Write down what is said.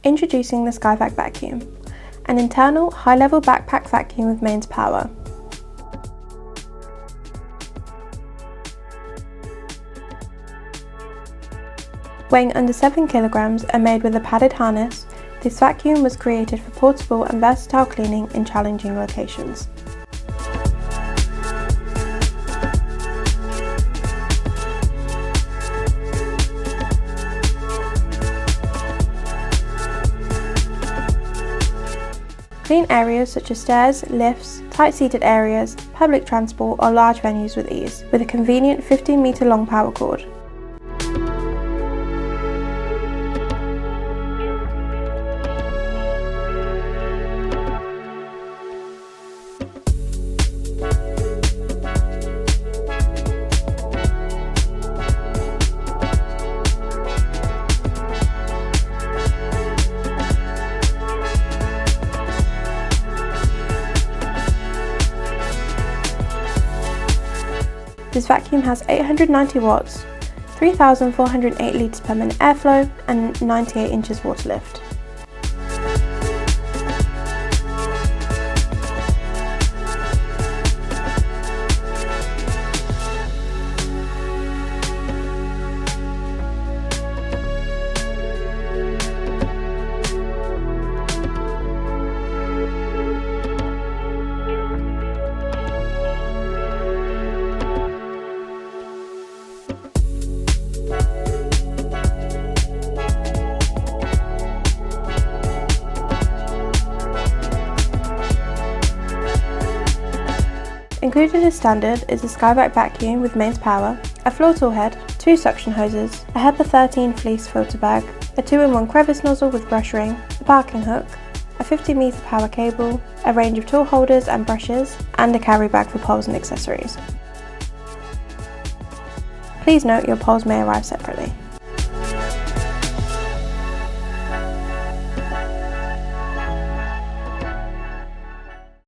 Introducing the skyVac vacuum, an internal high-level backpack vacuum with mains power. Weighing under 7 kilograms and made with a padded harness, this vacuum was created for portable and versatile cleaning in challenging locations. Clean areas such as stairs, lifts, tight-seated areas, public transport or large venues with ease, with a convenient 15-metre long power cord. This vacuum has 890 watts, 3,408 litres per minute airflow and 98 inches water lift. Included as standard is a skyVac vacuum with mains power, a floor tool head, 2 suction hoses, a HEPA 13 fleece filter bag, a 2-in-1 crevice nozzle with brush ring, a parking hook, a 50-metre power cable, a range of tool holders and brushes, and a carry bag for poles and accessories. Please note your poles may arrive separately.